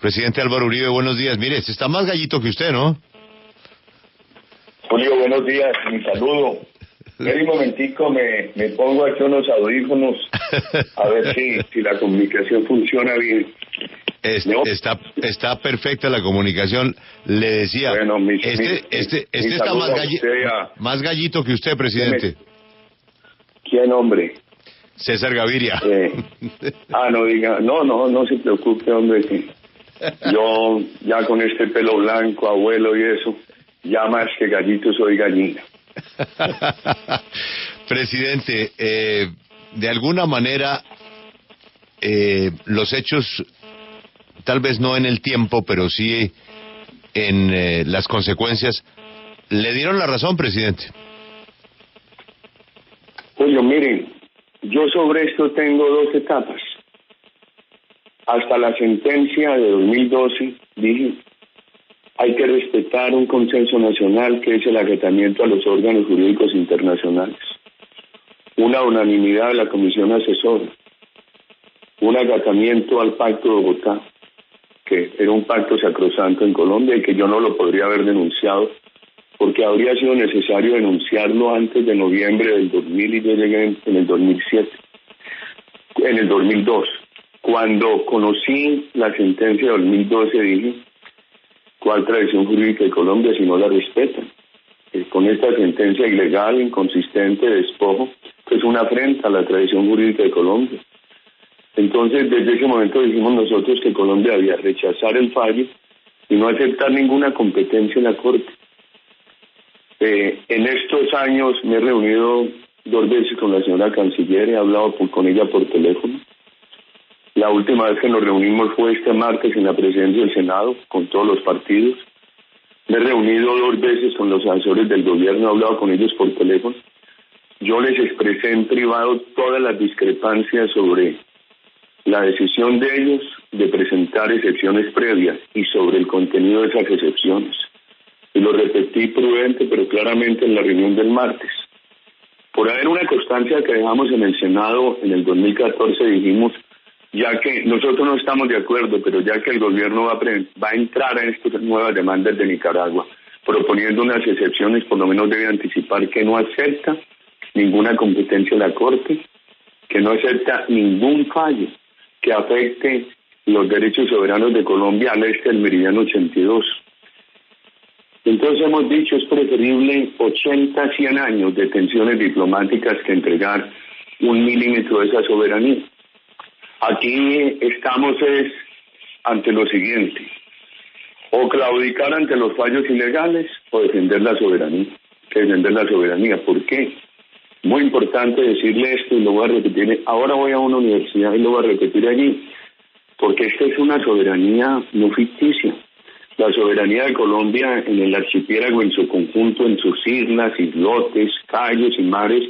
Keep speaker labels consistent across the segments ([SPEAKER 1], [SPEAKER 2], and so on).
[SPEAKER 1] Presidente Álvaro Uribe, buenos días. Mire, se está más gallito que usted, ¿no?
[SPEAKER 2] Julio, buenos días, mi saludo. Espera un momentico, me pongo aquí unos audífonos a ver si la comunicación funciona bien. ¿No?
[SPEAKER 1] Está perfecta la comunicación. Le decía,
[SPEAKER 2] bueno,
[SPEAKER 1] este está más gallito que usted, presidente.
[SPEAKER 2] ¿Quién, hombre?
[SPEAKER 1] César Gaviria.
[SPEAKER 2] No se preocupe, hombre, que yo ya con este pelo blanco, abuelo y eso, ya más que gallito soy gallina.
[SPEAKER 1] Presidente, de alguna manera los hechos, tal vez no en el tiempo, pero sí en las consecuencias, le dieron la razón, presidente.
[SPEAKER 2] Julio, miren, yo sobre esto tengo dos etapas. Hasta la sentencia de 2012 dije, hay que respetar un consenso nacional que es el acatamiento a los órganos jurídicos internacionales, una unanimidad de la Comisión Asesora, un acatamiento al Pacto de Bogotá, que era un pacto sacrosanto en Colombia y que yo no lo podría haber denunciado porque habría sido necesario denunciarlo antes de noviembre del 2000 y yo llegué en el 2007, en el 2002. Cuando conocí la sentencia de 2012 dije, ¿cuál tradición jurídica de Colombia si no la respetan? Con esta sentencia ilegal, inconsistente, despojo, que es una afrenta a la tradición jurídica de Colombia. Entonces, desde ese momento dijimos nosotros que Colombia debía rechazar el fallo y no aceptar ninguna competencia en la Corte. En estos años me he reunido 2 veces con la señora canciller, he hablado con ella por teléfono. La última vez que nos reunimos fue este martes en la presidencia del Senado, con todos los partidos. Me he reunido 2 veces con los asesores del gobierno, he hablado con ellos por teléfono. Yo les expresé en privado todas las discrepancias sobre la decisión de ellos de presentar excepciones previas y sobre el contenido de esas excepciones. Y lo repetí prudente, pero claramente en la reunión del martes. Por haber una constancia que dejamos en el Senado en el 2014, dijimos, ya que nosotros no estamos de acuerdo, pero ya que el gobierno va a entrar en estas nuevas demandas de Nicaragua, proponiendo unas excepciones, por lo menos debe anticipar que no acepta ninguna competencia de la Corte, que no acepta ningún fallo que afecte los derechos soberanos de Colombia al este del Meridiano 82. Entonces hemos dicho, es preferible 80, 100 años de tensiones diplomáticas que entregar 1 milímetro de esa soberanía. Aquí estamos ante lo siguiente, o claudicar ante los fallos ilegales o defender la soberanía. ¿Por qué? Muy importante decirle esto y lo voy a repetir. Ahora voy a una universidad y lo voy a repetir allí, porque esta es una soberanía no ficticia. La soberanía de Colombia en el archipiélago en su conjunto, en sus islas, islotes, cayos y mares,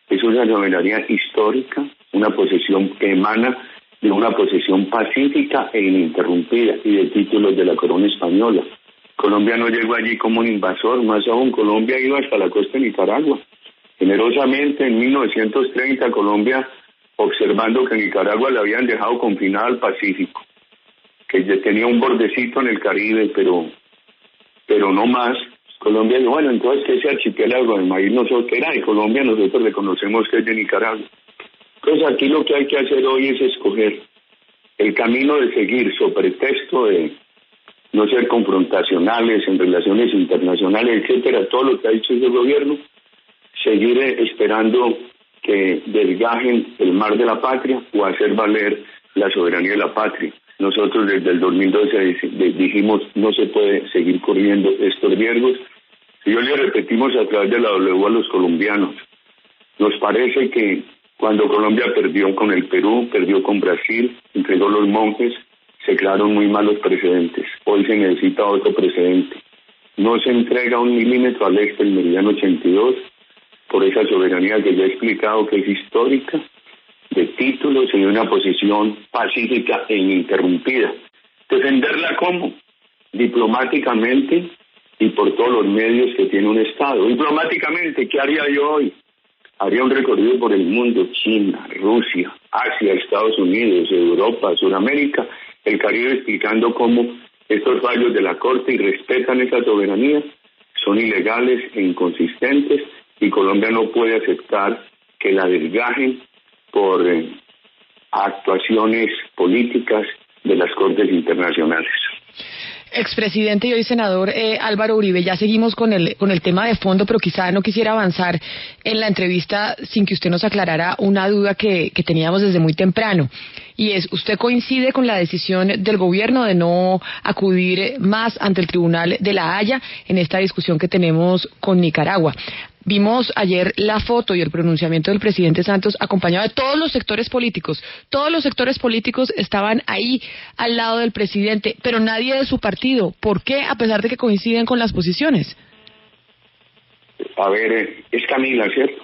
[SPEAKER 2] es una soberanía histórica, una posesión que emana de una posesión pacífica e ininterrumpida y de títulos de la corona española. Colombia no llegó allí como un invasor, más aún Colombia iba hasta la costa de Nicaragua. Generosamente en 1930 Colombia, observando que Nicaragua la habían dejado confinada al Pacífico, que ya tenía un bordecito en el Caribe, pero no más. Colombia dijo, bueno, entonces que ese archipiélago de maíz nosotros que era de Colombia, nosotros reconocemos que es de Nicaragua. Entonces aquí lo que hay que hacer hoy es escoger el camino de seguir, sobre pretexto de no ser confrontacionales en relaciones internacionales, etcétera, todo lo que ha dicho ese gobierno, seguir esperando que desgajen el mar de la patria o hacer valer la soberanía de la patria. Nosotros desde el 2012 dijimos no se puede seguir corriendo estos riesgos. Y hoy le repetimos a través de la W a los colombianos. Nos parece que cuando Colombia perdió con el Perú, perdió con Brasil, entregó los monjes, se crearon muy malos precedentes. Hoy se necesita otro precedente. No se entrega 1 milímetro al este del Meridiano 82 por esa soberanía que ya he explicado que es histórica, de títulos y de una posición pacífica e ininterrumpida. ¿Defenderla cómo? Diplomáticamente y por todos los medios que tiene un Estado. Diplomáticamente, ¿qué haría yo hoy? Haría un recorrido por el mundo, China, Rusia, Asia, Estados Unidos, Europa, Sudamérica, el Caribe explicando cómo estos fallos de la Corte y respetan esa soberanía son ilegales e inconsistentes y Colombia no puede aceptar que la desgajen por actuaciones políticas de las Cortes internacionales.
[SPEAKER 3] Expresidente y hoy senador Álvaro Uribe, ya seguimos con el tema de fondo, pero quizá no quisiera avanzar en la entrevista sin que usted nos aclarara una duda que teníamos desde muy temprano. Y es, ¿usted coincide con la decisión del gobierno de no acudir más ante el Tribunal de la Haya en esta discusión que tenemos con Nicaragua? Vimos ayer la foto y el pronunciamiento del presidente Santos acompañado de todos los sectores políticos. Todos los sectores políticos estaban ahí al lado del presidente, pero nadie de su partido. ¿Por qué? A pesar de que coinciden con las posiciones.
[SPEAKER 2] A ver, es Camila, ¿cierto?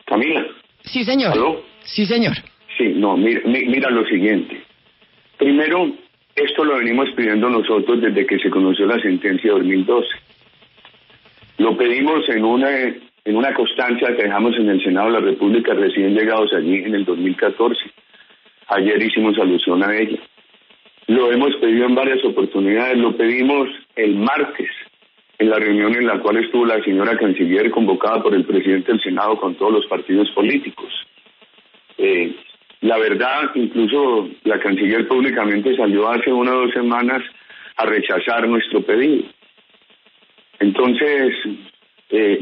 [SPEAKER 2] Camila.
[SPEAKER 3] Sí, señor.
[SPEAKER 2] ¿Aló?
[SPEAKER 3] Sí, señor.
[SPEAKER 2] Sí, no, mira lo siguiente. Primero, esto lo venimos pidiendo nosotros desde que se conoció la sentencia de 2012. Lo pedimos en una constancia que dejamos en el Senado de la República recién llegados allí en el 2014. Ayer hicimos alusión a ella. Lo hemos pedido en varias oportunidades. Lo pedimos el martes en la reunión en la cual estuvo la señora canciller convocada por el presidente del Senado con todos los partidos políticos. La verdad, incluso la canciller públicamente salió hace 1 o 2 semanas a rechazar nuestro pedido. Entonces,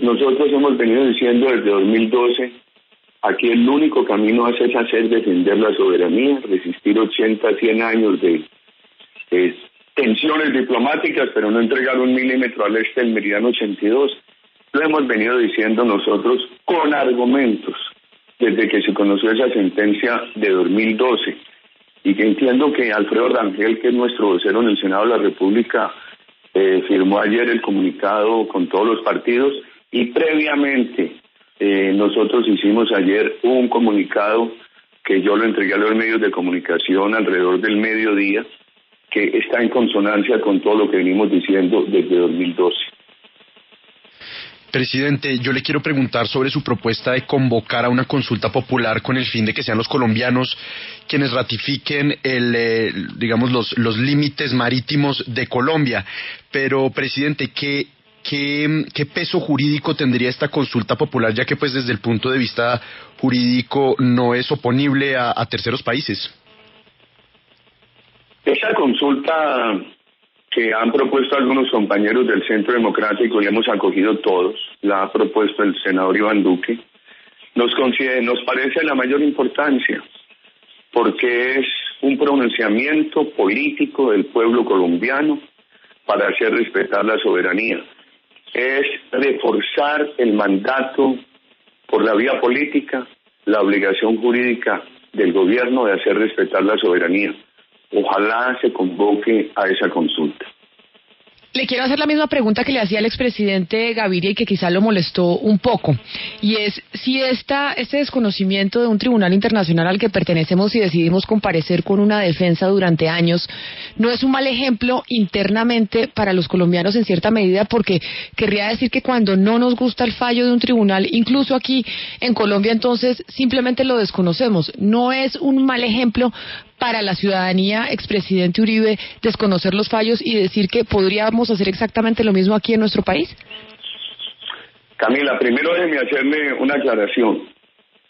[SPEAKER 2] nosotros hemos venido diciendo desde 2012, aquí el único camino es hacer defender la soberanía, resistir 80, 100 años de tensiones diplomáticas, pero no entregar 1 milímetro al este del meridiano 82. Lo hemos venido diciendo nosotros con argumentos desde que se conoció esa sentencia de 2012. Y que entiendo que Alfredo Rangel, que es nuestro vocero en el Senado de la República, firmó ayer el comunicado con todos los partidos y previamente nosotros hicimos ayer un comunicado que yo lo entregué a los medios de comunicación alrededor del mediodía, que está en consonancia con todo lo que venimos diciendo desde 2012.
[SPEAKER 4] Presidente, yo le quiero preguntar sobre su propuesta de convocar a una consulta popular con el fin de que sean los colombianos quienes ratifiquen los límites marítimos de Colombia. Pero, presidente, ¿qué peso jurídico tendría esta consulta popular, ya que pues desde el punto de vista jurídico no es oponible a terceros países?
[SPEAKER 2] Esa consulta que han propuesto algunos compañeros del Centro Democrático y hemos acogido todos, la ha propuesto el senador Iván Duque, nos parece de la mayor importancia, porque es un pronunciamiento político del pueblo colombiano para hacer respetar la soberanía. Es reforzar el mandato por la vía política, la obligación jurídica del gobierno de hacer respetar la soberanía. Ojalá se convoque a esa consulta.
[SPEAKER 3] Le quiero hacer la misma pregunta que le hacía al expresidente Gaviria y que quizá lo molestó un poco, y es si este desconocimiento de un tribunal internacional al que pertenecemos y decidimos comparecer con una defensa durante años, no es un mal ejemplo internamente para los colombianos en cierta medida, porque querría decir que cuando no nos gusta el fallo de un tribunal, incluso aquí en Colombia, entonces simplemente lo desconocemos. ¿No es un mal ejemplo para la ciudadanía, expresidente Uribe, desconocer los fallos y decir que podríamos hacer exactamente lo mismo aquí en nuestro país?
[SPEAKER 2] Camila, primero déjeme hacerle una aclaración.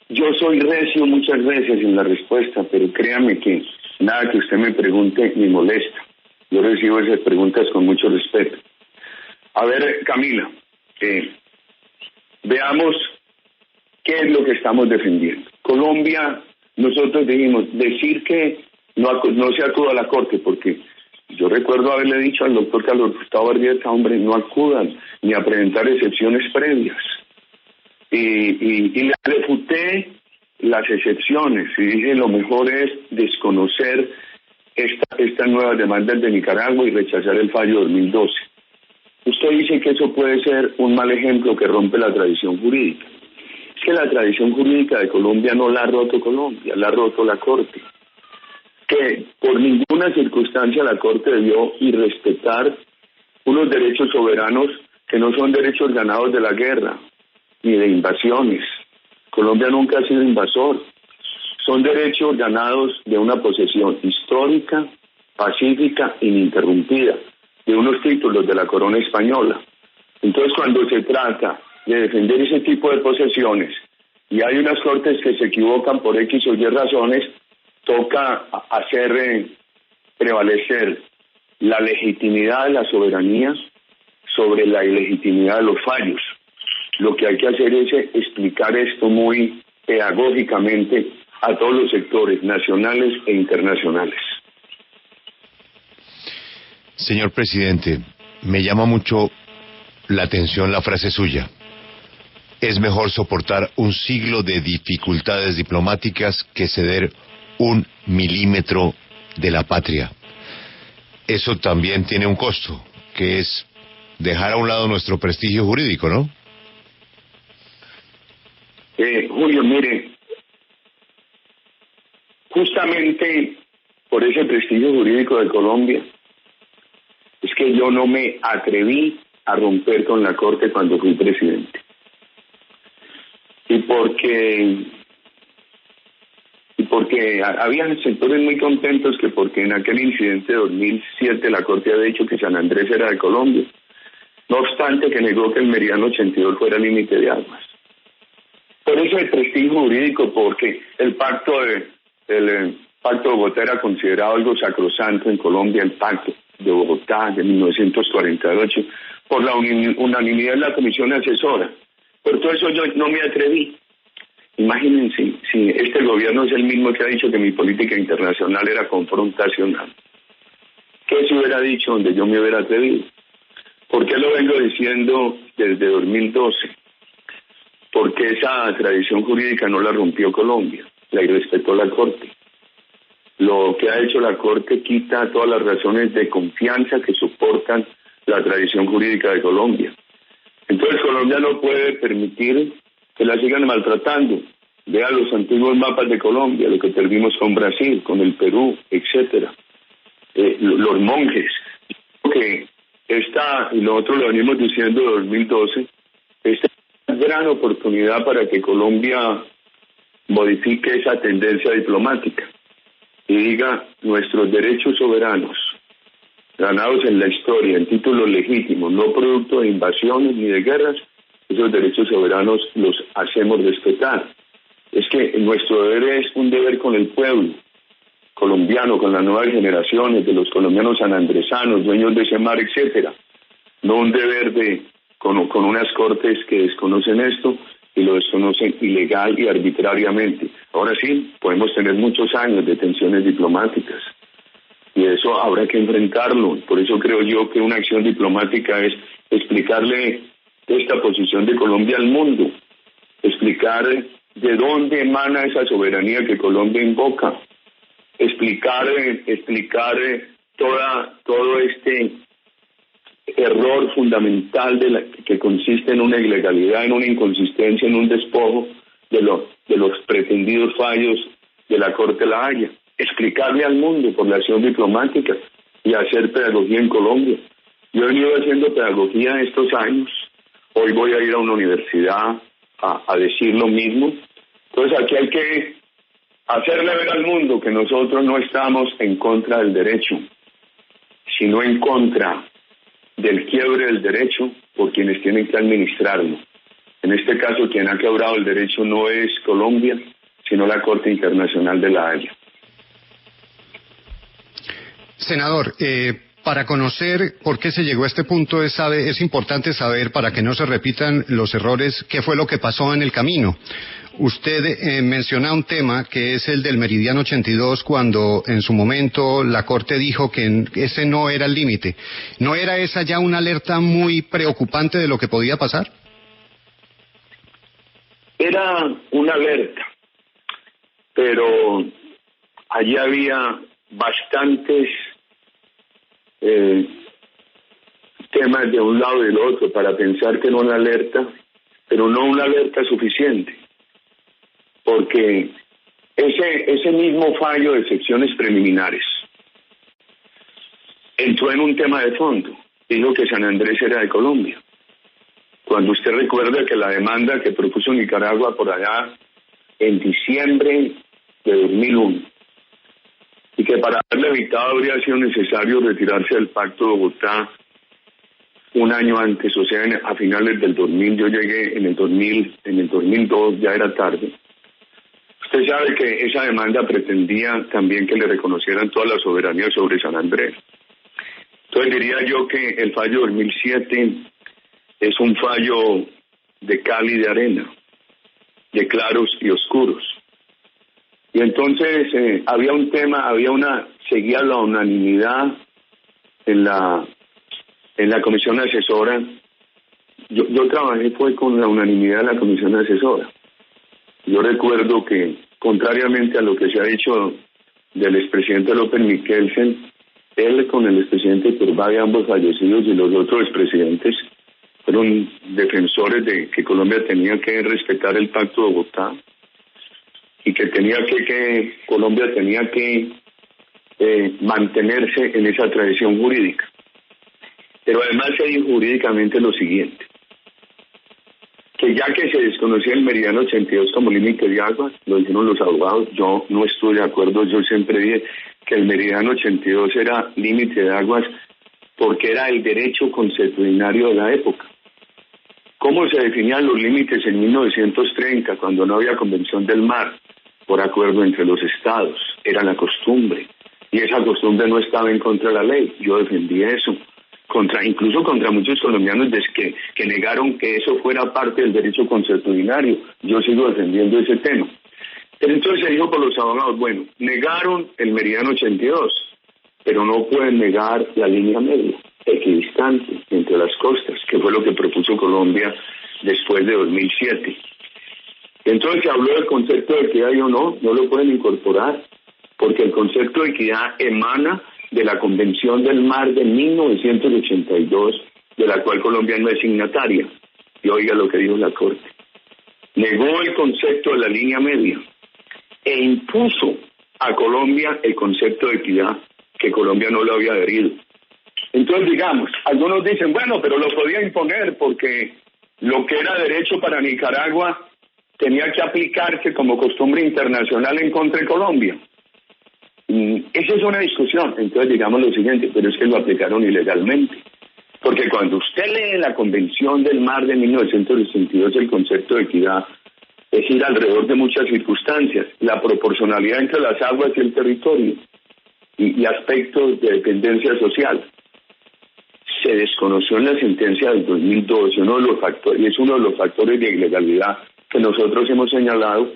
[SPEAKER 2] Yo soy recio muchas veces en la respuesta, pero créame que nada que usted me pregunte me molesta. Yo recibo esas preguntas con mucho respeto. A ver, Camila, veamos qué es lo que estamos defendiendo. Colombia, nosotros dijimos, decir que no se acuda a la Corte, porque yo recuerdo haberle dicho al doctor Carlos Gustavo Arrieta, hombre, no acudan ni a presentar excepciones previas. Y le refuté las excepciones y dije lo mejor es desconocer estas nuevas demandas de Nicaragua y rechazar el fallo de 2012. Usted dice que eso puede ser un mal ejemplo que rompe la tradición jurídica. Es que la tradición jurídica de Colombia no la ha roto Colombia, la ha roto la Corte. Que por ninguna circunstancia la Corte debió irrespetar unos derechos soberanos que no son derechos ganados de la guerra ni de invasiones. Colombia nunca ha sido invasor. son derechos ganados de una posesión histórica, pacífica, ininterrumpida, de unos títulos de la corona española. Entonces, cuando se trata de defender ese tipo de posesiones y hay unas cortes que se equivocan por X o Y razones, toca hacer prevalecer la legitimidad de la soberanía sobre la ilegitimidad de los fallos. Lo que hay que hacer es explicar esto muy pedagógicamente a todos los sectores nacionales e internacionales.
[SPEAKER 1] Señor presidente, me llama mucho la atención la frase suya. Es mejor soportar un siglo de dificultades diplomáticas que ceder 1 milímetro de la patria. Eso también tiene un costo, que es dejar a un lado nuestro prestigio jurídico, ¿no?
[SPEAKER 2] Julio, mire, justamente por ese prestigio jurídico de Colombia, es que yo no me atreví a romper con la Corte cuando fui presidente. Y porque había sectores muy contentos que porque en aquel incidente de 2007 la Corte había dicho que San Andrés era de Colombia, no obstante que negó que el meridiano 82 fuera límite de aguas. Por eso el prestigio jurídico, porque el pacto de Bogotá era considerado algo sacrosanto en Colombia, el pacto de Bogotá de 1948, por la unanimidad de la comisión asesora. Por todo eso yo no me atreví. Imagínense, si este gobierno es el mismo que ha dicho que mi política internacional era confrontacional, ¿qué se hubiera dicho donde yo me hubiera atrevido? ¿Por qué lo vengo diciendo desde 2012? Porque esa tradición jurídica no la rompió Colombia, la irrespetó la Corte. Lo que ha hecho la Corte quita todas las razones de confianza que soportan la tradición jurídica de Colombia. Entonces Colombia no puede permitir que la sigan maltratando. Vean los antiguos mapas de Colombia, lo que perdimos con Brasil, con el Perú, etcétera. Los monjes. Que y nosotros lo venimos diciendo en 2012, esta es una gran oportunidad para que Colombia modifique esa tendencia diplomática y diga nuestros derechos soberanos, ganados en la historia, en títulos legítimos, no producto de invasiones ni de guerras, esos derechos soberanos los hacemos respetar. Es que nuestro deber es un deber con el pueblo colombiano, con las nuevas generaciones, de los colombianos sanandresanos, dueños de ese mar, etcétera. No un deber con unas cortes que desconocen esto y lo desconocen ilegal y arbitrariamente. Ahora sí, podemos tener muchos años de tensiones diplomáticas y eso habrá que enfrentarlo. Por eso creo yo que una acción diplomática es explicarle esta posición de Colombia al mundo, explicar de dónde emana esa soberanía que Colombia invoca, explicar todo este error fundamental que consiste en una ilegalidad, en una inconsistencia, en un despojo de los pretendidos fallos de la Corte de La Haya, explicarle al mundo por la acción diplomática y hacer pedagogía en Colombia. Yo he venido haciendo pedagogía estos años, hoy voy a ir a una universidad a decir lo mismo. Entonces aquí hay que hacerle ver al mundo que nosotros no estamos en contra del derecho, sino en contra del quiebre del derecho por quienes tienen que administrarlo. En este caso, quien ha quebrado el derecho no es Colombia, sino la Corte Internacional de La Haya.
[SPEAKER 5] Senador, para conocer por qué se llegó a este punto es importante saber, para que no se repitan los errores, qué fue lo que pasó en el camino. Usted menciona un tema que es el del meridiano 82, cuando en su momento la Corte dijo que ese no era el límite. ¿No era esa ya una alerta muy preocupante de lo que podía pasar?
[SPEAKER 2] Era una alerta, pero allí había bastantes temas de un lado y del otro para pensar que era una alerta, pero no una alerta suficiente, porque ese mismo fallo de secciones preliminares entró en un tema de fondo. Dijo que San Andrés era de Colombia, cuando usted recuerda que la demanda que propuso Nicaragua por allá en diciembre de 2001 y que para haberle evitado habría sido necesario retirarse del Pacto de Bogotá un año antes, o sea, a finales del 2000. Yo llegué en el 2002 ya era tarde. Usted sabe que esa demanda pretendía también que le reconocieran toda la soberanía sobre San Andrés. Entonces diría yo que el fallo 2007 es un fallo de cal y de arena, de claros y oscuros. Y entonces seguía la unanimidad en la comisión asesora. Yo trabajé fue con la unanimidad de la comisión asesora. Yo recuerdo que, contrariamente a lo que se ha dicho del expresidente López Michelsen, él con el expresidente Turbay, ambos fallecidos, y los otros expresidentes fueron defensores de que Colombia tenía que respetar el Pacto de Bogotá y que Colombia tenía que mantenerse en esa tradición jurídica. Pero además se dijo jurídicamente lo siguiente, que ya que se desconocía el meridiano 82 como límite de agua, lo dijeron los abogados, yo no estoy de acuerdo, yo siempre dije que el meridiano 82 era límite de aguas porque era el derecho consuetudinario de la época. ¿Cómo se definían los límites en 1930, cuando no había Convención del Mar, por acuerdo entre los estados? Era la costumbre, y esa costumbre no estaba en contra de la ley. Yo defendí eso, incluso contra muchos colombianos que negaron que eso fuera parte del derecho consuetudinario. Yo sigo defendiendo ese tema. Pero entonces se dijo por los abogados, bueno, negaron el meridiano 82, pero no pueden negar la línea media, equidistante entre las costas, que fue lo que propuso Colombia después de 2007. Entonces se habló del concepto de equidad y no lo pueden incorporar, porque el concepto de equidad emana de la Convención del Mar de 1982, de la cual Colombia no es signataria. Y oiga lo que dijo la Corte. Negó el concepto de la línea media e impuso a Colombia el concepto de equidad, que Colombia no lo había adherido. Entonces, digamos, algunos dicen, bueno, pero lo podía imponer porque lo que era derecho para Nicaragua tenía que aplicarse como costumbre internacional en contra de Colombia. Esa es una discusión. Entonces digamos lo siguiente, pero es que lo aplicaron ilegalmente, porque cuando usted lee la Convención del Mar de 1982, el concepto de equidad es ir alrededor de muchas circunstancias, la proporcionalidad entre las aguas y el territorio y aspectos de dependencia social. Se desconoció en la sentencia del 2012 y es uno de los factores de ilegalidad que nosotros hemos señalado,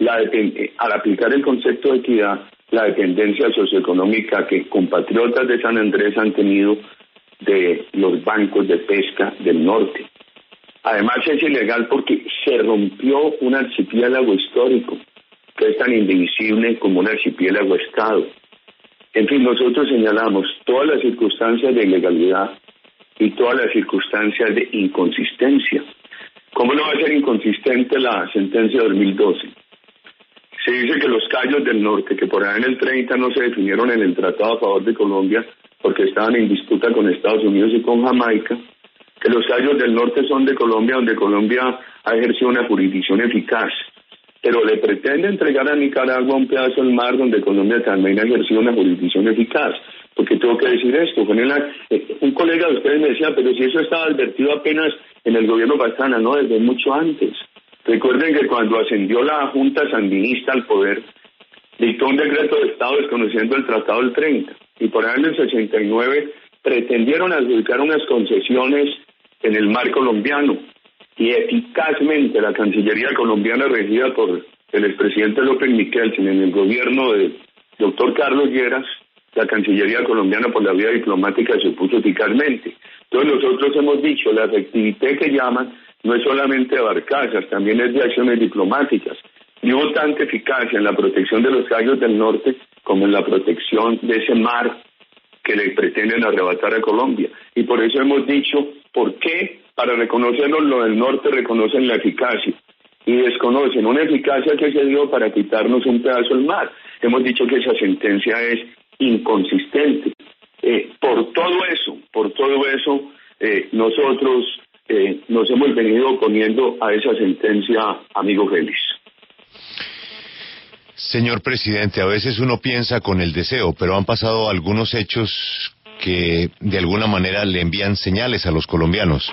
[SPEAKER 2] al aplicar el concepto de equidad, la dependencia socioeconómica que compatriotas de San Andrés han tenido de los bancos de pesca del norte. Además es ilegal porque se rompió un archipiélago histórico que es tan indivisible como un archipiélago estado. En fin, nosotros señalamos todas las circunstancias de ilegalidad y todas las circunstancias de inconsistencia. ¿Cómo no va a ser inconsistente la sentencia de 2012? Se dice que los Cayos del Norte, que por ahí en el 30 no se definieron en el tratado a favor de Colombia porque estaban en disputa con Estados Unidos y con Jamaica, que los Cayos del Norte son de Colombia, donde Colombia ha ejercido una jurisdicción eficaz, pero le pretende entregar a Nicaragua un pedazo del mar donde Colombia también ha ejercido una jurisdicción eficaz. Porque tengo que decir esto, un colega de ustedes me decía, pero si eso estaba advertido apenas en el gobierno Pastrana, no, desde mucho antes. Recuerden que cuando ascendió la Junta Sandinista al poder, dictó un decreto de Estado desconociendo el Tratado del 30, y por ahí en el 69 pretendieron adjudicar unas concesiones en el mar colombiano, y eficazmente la Cancillería colombiana, regida por el expresidente López Michelsen en el gobierno del doctor Carlos Lleras, la Cancillería colombiana por la vía diplomática se opuso eficazmente. Entonces nosotros hemos dicho, la efectividad que llaman no es solamente de barcazas, también es de acciones diplomáticas. Y hubo tanta eficacia en la protección de los Cayos del Norte como en la protección de ese mar que le pretenden arrebatar a Colombia. Y por eso hemos dicho, ¿por qué? Para reconocernos lo del norte reconocen la eficacia y desconocen una eficacia que se dio para quitarnos un pedazo del mar. Hemos dicho que esa sentencia es inconsistente. Por todo eso, nosotros nos hemos venido oponiendo a esa sentencia, amigo Félix.
[SPEAKER 1] Señor presidente, a veces uno piensa con el deseo, pero han pasado algunos hechos que de alguna manera le envían señales a los colombianos.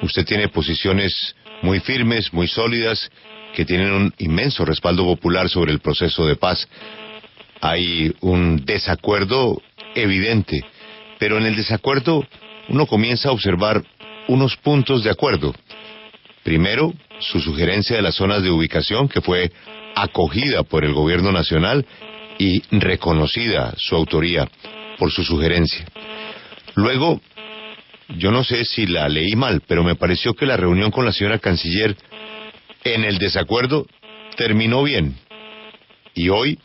[SPEAKER 1] Usted tiene posiciones muy firmes, muy sólidas, que tienen un inmenso respaldo popular sobre el proceso de paz. Hay un desacuerdo evidente, pero en el desacuerdo uno comienza a observar unos puntos de acuerdo. Primero, su sugerencia de las zonas de ubicación, que fue acogida por el gobierno nacional y reconocida su autoría por su sugerencia. Luego, yo no sé si la leí mal, pero me pareció que la reunión con la señora canciller en el desacuerdo terminó bien. Y hoy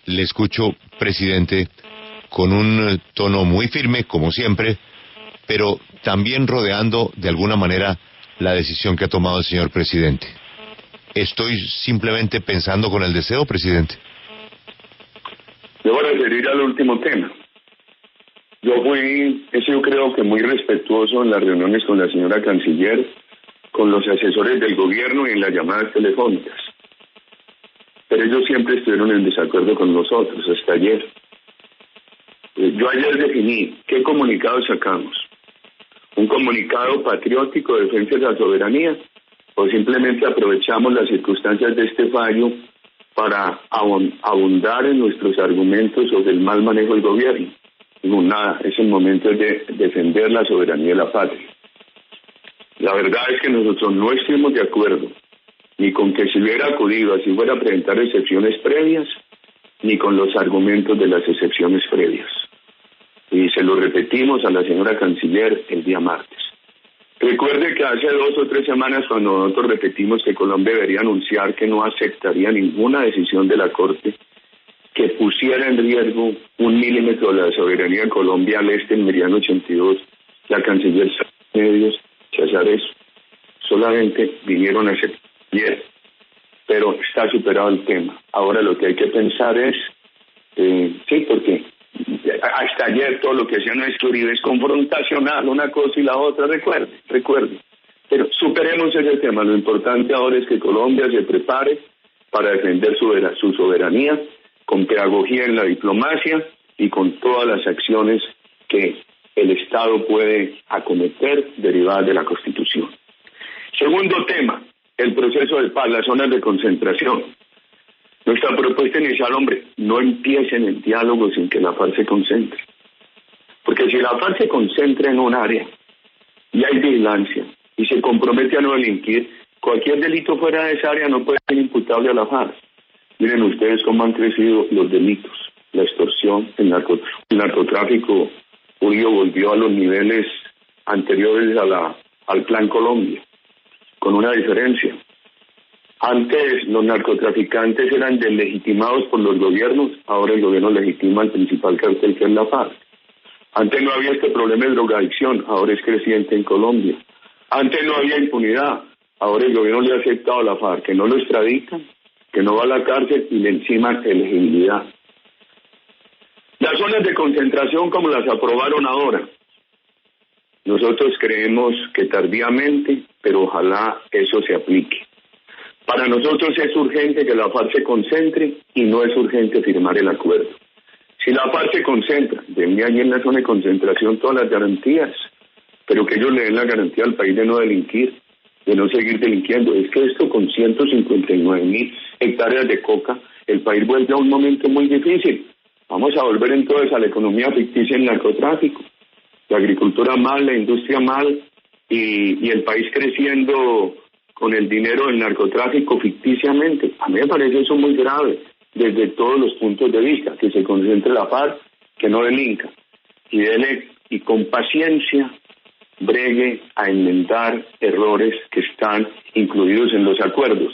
[SPEAKER 1] le escucho, presidente, con un tono muy firme, como siempre, pero también rodeando de alguna manera la decisión que ha tomado el señor presidente. ¿Estoy simplemente pensando con el deseo, presidente?
[SPEAKER 2] Debo referir al último tema. He sido creo que muy respetuoso en las reuniones con la señora canciller, con los asesores del gobierno y en las llamadas telefónicas. Pero ellos siempre estuvieron en desacuerdo con nosotros, hasta ayer. Yo ayer definí qué comunicado sacamos. ¿Un comunicado patriótico de defensa de la soberanía? ¿O simplemente aprovechamos las circunstancias de este fallo para abundar en nuestros argumentos sobre el mal manejo del gobierno? Digo, nada, es el momento de defender la soberanía de la patria. La verdad es que nosotros no estuvimos de acuerdo ni con que se hubiera acudido, así fuera a presentar excepciones previas, ni con los argumentos de las excepciones previas. Y se lo repetimos a la señora canciller el día martes. Recuerde que hace 2 o 3 semanas, cuando nosotros repetimos que Colombia debería anunciar que no aceptaría ninguna decisión de la Corte que pusiera en riesgo 1 milímetro de la soberanía de Colombia al este en Meridiano 82, la canciller medios rechazar eso. Solamente vinieron a aceptar ayer, pero está superado el tema. Ahora lo que hay que pensar es, sí, porque hasta ayer todo lo que hacía nuestro Uribe es confrontacional, una cosa y la otra, recuerde. Pero superemos ese tema. Lo importante ahora es que Colombia se prepare para defender su soberanía, con pedagogía en la diplomacia y con todas las acciones que el Estado puede acometer derivadas de la Constitución. Segundo tema, el proceso de paz, las zonas de concentración. Nuestra propuesta inicial, hombre, no empiecen el diálogo sin que la FARC se concentre. Porque si la FARC se concentra en un área y hay vigilancia y se compromete a no delinquir, cualquier delito fuera de esa área no puede ser imputable a la FARC. Miren ustedes cómo han crecido los delitos, la extorsión, el narcotráfico. Julio volvió a los niveles anteriores al Plan Colombia, con una diferencia. Antes los narcotraficantes eran deslegitimados por los gobiernos, ahora el gobierno legitima al principal cartel, que es la FARC. Antes no había este problema de drogadicción, ahora es creciente en Colombia. Antes no había impunidad, ahora el gobierno le ha aceptado a la FARC que no lo extraditan, que no va a la cárcel y le enciman elegibilidad. Las zonas de concentración como las aprobaron ahora, nosotros creemos que tardíamente, pero ojalá eso se aplique. Para nosotros es urgente que la FARC se concentre y no es urgente firmar el acuerdo. Si la FARC se concentra, denle allí en la zona de concentración todas las garantías, pero que ellos le den la garantía al país de no delinquir, de no seguir delinquiendo. Es que esto con 159.000 hectáreas de coca, el país vuelve a un momento muy difícil. Vamos a volver entonces a la economía ficticia en narcotráfico, la agricultura mal, la industria mal y el país creciendo con el dinero del narcotráfico ficticiamente. A mí me parece eso muy grave desde todos los puntos de vista, que se concentre la FARC, que no delinca y con paciencia bregue a enmendar errores que están incluidos en los acuerdos.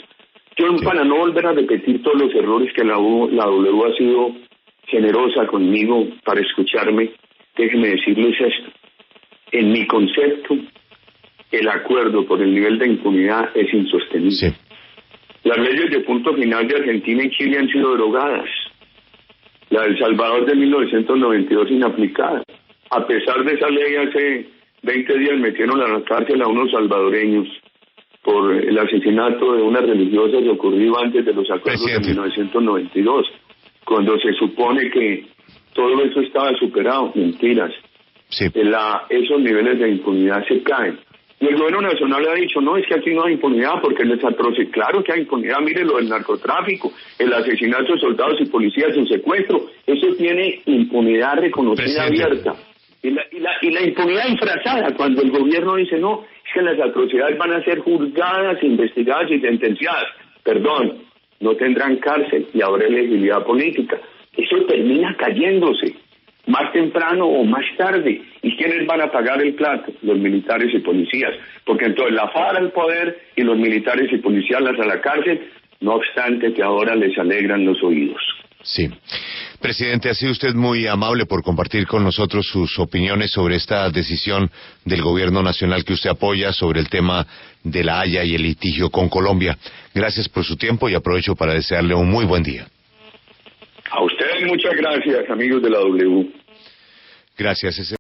[SPEAKER 2] Yo, para no volver a repetir todos los errores que la W ha sido generosa conmigo para escucharme, déjenme decirles esto. En mi concepto, el acuerdo por el nivel de impunidad es insostenible. Sí. Las leyes de punto final de Argentina y Chile han sido derogadas. La de El Salvador de 1992 inaplicada. A pesar de esa ley, hace 20 días metieron a la cárcel a unos salvadoreños por el asesinato de una religiosa que ocurrió antes de los acuerdos de 1992, cuando se supone que todo eso estaba superado. Mentiras.
[SPEAKER 1] Sí.
[SPEAKER 2] Esos niveles de impunidad se caen. Y el gobierno nacional ha dicho, no, es que aquí no hay impunidad porque les atroce. Claro que hay impunidad, mire lo del narcotráfico, el asesinato de soldados y policías, el secuestro, eso tiene impunidad reconocida, abierta. Y la impunidad disfrazada, cuando el gobierno dice, no, es que las atrocidades van a ser juzgadas, investigadas y sentenciadas. Perdón, no tendrán cárcel y habrá elegibilidad política. Eso termina cayéndose, más temprano o más tarde. ¿Y quiénes van a pagar el plato? Los militares y policías. Porque entonces la FARC al poder y los militares y policías a la cárcel, no obstante que ahora les alegran los oídos.
[SPEAKER 1] Sí. Presidente, ha sido usted muy amable por compartir con nosotros sus opiniones sobre esta decisión del gobierno nacional que usted apoya sobre el tema de La Haya y el litigio con Colombia. Gracias por su tiempo y aprovecho para desearle un muy buen día.
[SPEAKER 2] A ustedes muchas gracias, amigos de la W.
[SPEAKER 1] Gracias.